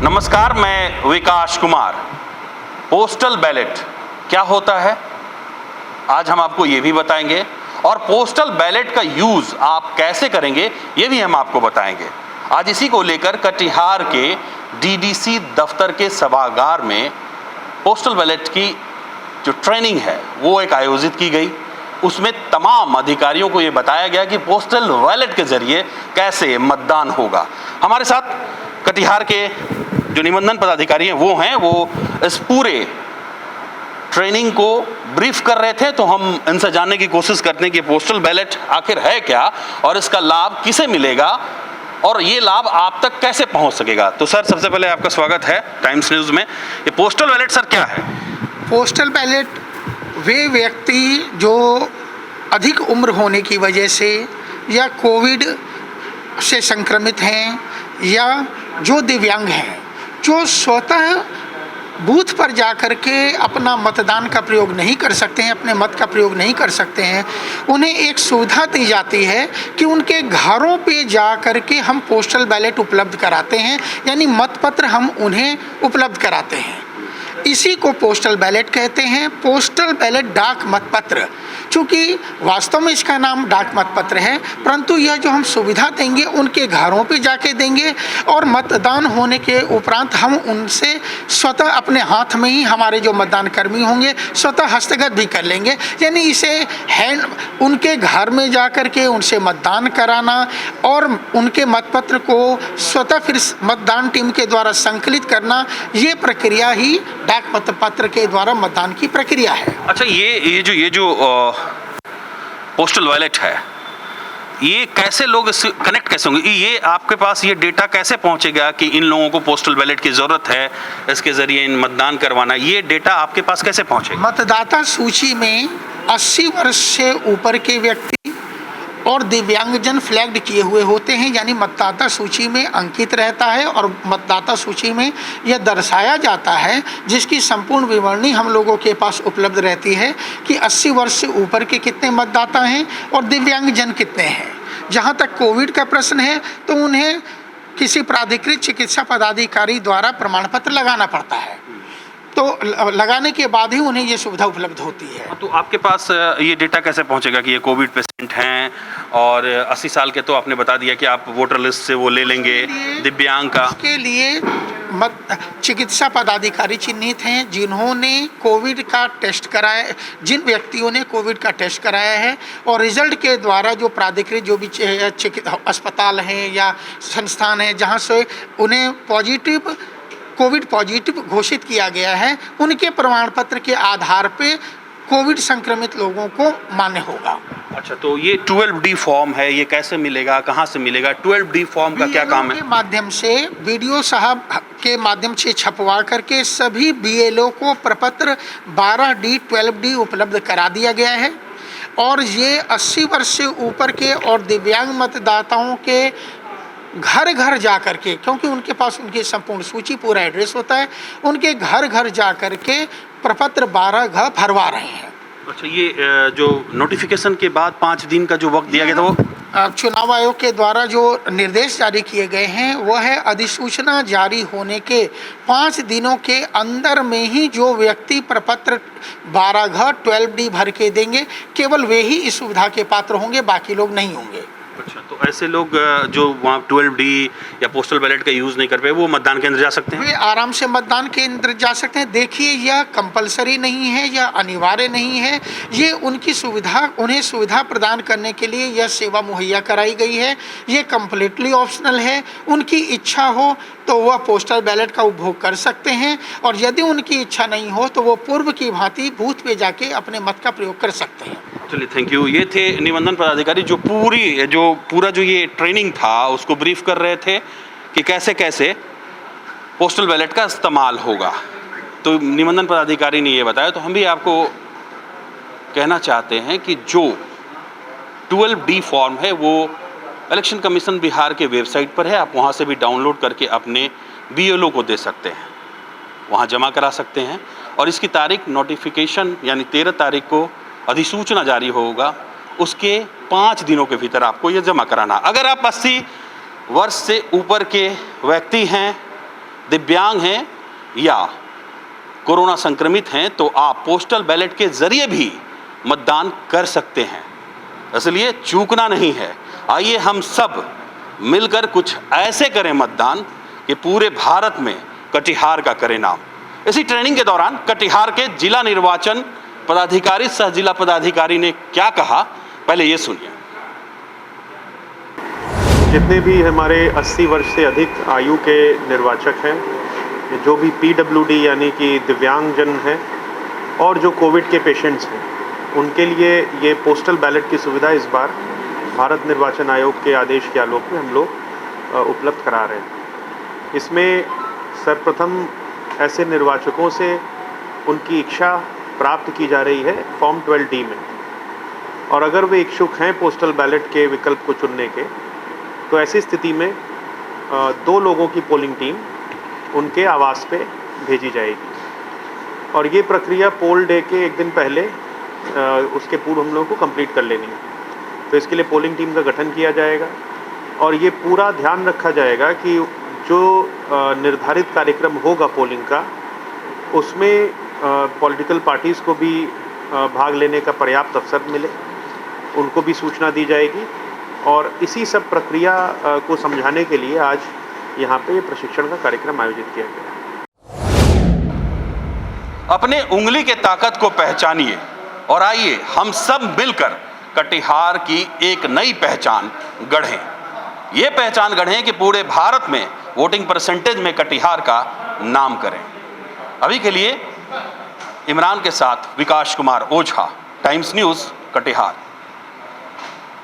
नमस्कार, मैं विकास Kumar. Postal ballot क्या होता है आज हम आपको ये भी बताएंगे, और पोस्टल बैलेट का यूज़ आप कैसे करेंगे ये भी हम आपको बताएंगे। आज इसी को लेकर कटिहार के डीडीसी दफ्तर के सभागार में पोस्टल बैलेट की जो ट्रेनिंग है वो एक आयोजित की गई। उसमें तमाम अधिकारियों को ये बताया गया कि पोस्टल बैलेट के जरिए कैसे मतदान होगा। हमारे साथ कटिहार के जो निबंधन पदाधिकारी हैं वो इस पूरे ट्रेनिंग को ब्रीफ कर रहे थे, तो हम इनसे जानने की कोशिश करते हैं कि पोस्टल बैलेट आखिर है क्या और इसका लाभ किसे मिलेगा और ये लाभ आप तक कैसे पहुंच सकेगा। तो सर, सबसे पहले आपका स्वागत है टाइम्स न्यूज़ में। ये पोस्टल बैलेट सर क्या है? पोस्टल बैलेट वे व्यक्ति जो अधिक उम्र होने की वजह से या कोविड से संक्रमित हैं या जो दिव्यांग हैं, जो स्वतः बूथ पर जाकर के अपना मतदान का प्रयोग नहीं कर सकते हैं, अपने मत का प्रयोग नहीं कर सकते हैं, उन्हें एक सुविधा दी जाती है कि उनके घरों पे जा कर के हम पोस्टल बैलेट उपलब्ध कराते हैं, यानी मतपत्र हम उन्हें उपलब्ध कराते हैं। इसी को पोस्टल बैलेट कहते हैं। पोस्टल बैलेट डाक मतपत्र, चूँकि वास्तव में इसका नाम डाक मतपत्र है, परंतु यह जो हम सुविधा देंगे उनके घरों पे जाके देंगे और मतदान होने के उपरांत हम उनसे स्वतः अपने हाथ में ही हमारे जो मतदान कर्मी होंगे स्वतः हस्तगत भी कर लेंगे। यानी इसे हैंड उनके घर में जा कर के उनसे मतदान कराना और उनके मतपत्र को स्वतः फिर मतदान टीम के द्वारा संकलित करना, ये प्रक्रिया ही डाक मतपत्र के द्वारा मतदान की प्रक्रिया है। अच्छा, ये जो पोस्टल बैलेट है, ये कैसे लोग इससे कनेक्ट कैसे होंगे? ये आपके पास ये डेटा कैसे पहुंचेगा कि इन लोगों को पोस्टल बैलेट की ज़रूरत है, इसके ज़रिए इन मतदान करवाना, ये डेटा आपके पास कैसे पहुंचेगा? मतदाता सूची में 80 वर्ष से ऊपर के व्यक्ति और दिव्यांगजन फ्लैग्ड किए हुए होते हैं, यानी मतदाता सूची में अंकित रहता है और मतदाता सूची में यह दर्शाया जाता है, जिसकी संपूर्ण विवरणी हम लोगों के पास उपलब्ध रहती है कि 80 वर्ष से ऊपर के कितने मतदाता हैं और दिव्यांगजन कितने हैं। जहां तक कोविड का प्रश्न है तो उन्हें किसी प्राधिकृत चिकित्सा पदाधिकारी द्वारा प्रमाण पत्र लगाना पड़ता है, तो लगाने के बाद ही उन्हें ये सुविधा उपलब्ध होती है। तो आपके पास ये डेटा कैसे पहुंचेगा कि ये कोविड पेशेंट हैं और 80 साल के? तो आपने बता दिया कि आप वोटर लिस्ट से वो ले लेंगे। दिव्यांग का उसके लिए चिकित्सा पदाधिकारी चिन्हित हैं जिन्होंने कोविड का टेस्ट कराया, जिन व्यक्तियों ने कोविड का टेस्ट कराया है और रिजल्ट के द्वारा जो प्राधिकृत जो भी अस्पताल हैं या संस्थान हैं जहाँ से उन्हें कोविड पॉजिटिव घोषित किया गया है, उनके प्रमाण पत्र के आधार पे कोविड संक्रमित लोगों को मान्य होगा। अच्छा, तो ये 12D फॉर्म है, ये कैसे मिलेगा, कहाँ से मिलेगा? 12D फॉर्म का क्या काम है? के माध्यम से बीडीओ साहब के माध्यम से छपवा करके सभी बीएलओ को प्रपत्र 12D 12D उपलब्ध करा दिया गया है और ये 80 वर्ष से ऊपर के और दिव्यांग मतदाताओं के घर घर जा कर के, क्योंकि उनके पास उनकी संपूर्ण सूची पूरा एड्रेस होता है, उनके घर घर जा कर के प्रपत्र 12G भरवा रहे हैं। अच्छा, ये जो नोटिफिकेशन के बाद 5 दिन का जो वक्त दिया गया था वो चुनाव आयोग के द्वारा जो निर्देश जारी किए गए हैं वो है अधिसूचना जारी होने के 5 दिनों के अंदर में ही जो व्यक्ति प्रपत्र 12G 12D भर के देंगे केवल वे ही इस सुविधा के पात्र होंगे, बाकी लोग नहीं होंगे। अच्छा, तो ऐसे लोग जो वहाँ 12D या पोस्टल बैलेट का यूज़ नहीं कर पाए वो मतदान केंद्र जा सकते हैं? वे आराम से मतदान केंद्र जा सकते हैं। देखिए, यह कंपलसरी नहीं है या अनिवार्य नहीं है, ये उनकी सुविधा, उन्हें सुविधा प्रदान करने के लिए यह सेवा मुहैया कराई गई है। ये कम्प्लीटली ऑप्शनल है। उनकी इच्छा हो तो वह पोस्टल बैलेट का उपभोग कर सकते हैं और यदि उनकी इच्छा नहीं हो तो वो पूर्व की भांति बूथ पे जाके अपने मत का प्रयोग कर सकते हैं। चलिए, थैंक यू। ये थे निबंधन पदाधिकारी जो पूरा जो ये ट्रेनिंग था उसको ब्रीफ कर रहे थे कि कैसे कैसे पोस्टल बैलेट का इस्तेमाल होगा। तो निबंधन पदाधिकारी ने ये बताया, तो हम भी आपको कहना चाहते हैं कि जो 12D फॉर्म है वो इलेक्शन कमीशन बिहार के वेबसाइट पर है, आप वहाँ से भी डाउनलोड करके अपने बीएलओ को दे सकते हैं, वहाँ जमा करा सकते हैं और इसकी तारीख नोटिफिकेशन यानी 13 तारीख को अधिसूचना जारी होगा, उसके 5 दिनों के भीतर आपको ये जमा कराना। अगर आप 80 वर्ष से ऊपर के व्यक्ति हैं दिव्यांग हैं या कोरोना संक्रमित हैं तो आप पोस्टल बैलेट के जरिए भी मतदान कर सकते हैं, इसलिए चूकना नहीं है। आइए हम सब मिलकर कुछ ऐसे करें मतदान कि पूरे भारत में कटिहार का करें नाम। इसी ट्रेनिंग के दौरान कटिहार के जिला निर्वाचन पदाधिकारी सह जिला पदाधिकारी ने क्या कहा, पहले ये सुनिए। जितने भी हमारे 80 वर्ष से अधिक आयु के निर्वाचक हैं, जो भी PWD यानी कि दिव्यांगजन हैं और जो कोविड के पेशेंट्स हैं, उनके लिए ये पोस्टल बैलेट की सुविधा इस बार भारत निर्वाचन आयोग के आदेश के आलोक में हम लोग उपलब्ध करा रहे हैं। इसमें सर्वप्रथम ऐसे निर्वाचकों से उनकी इच्छा प्राप्त की जा रही है फॉर्म 12D में, और अगर वे इच्छुक हैं पोस्टल बैलेट के विकल्प को चुनने के, तो ऐसी स्थिति में 2 लोगों की पोलिंग टीम उनके आवास पे भेजी जाएगी, और ये प्रक्रिया पोल डे के एक दिन पहले उसके पूर्व हम लोगों को कंप्लीट कर लेनी है। तो इसके लिए पोलिंग टीम का गठन किया जाएगा और ये पूरा ध्यान रखा जाएगा कि जो निर्धारित कार्यक्रम होगा पोलिंग का, उसमें पॉलिटिकल पार्टीज़ को भी भाग लेने का पर्याप्त अवसर मिले, उनको भी सूचना दी जाएगी। और इसी सब प्रक्रिया को समझाने के लिए आज यहाँ पे प्रशिक्षण का कार्यक्रम आयोजित किया गया। अपने उंगली के ताकत को पहचानिए और आइए हम सब मिलकर कटिहार की एक नई पहचान गढ़ें। ये पहचान गढ़ें कि पूरे भारत में वोटिंग परसेंटेज में कटिहार का नाम करें। अभी के लिए इमरान के साथ विकास कुमार ओझा, टाइम्स न्यूज़, कटिहार।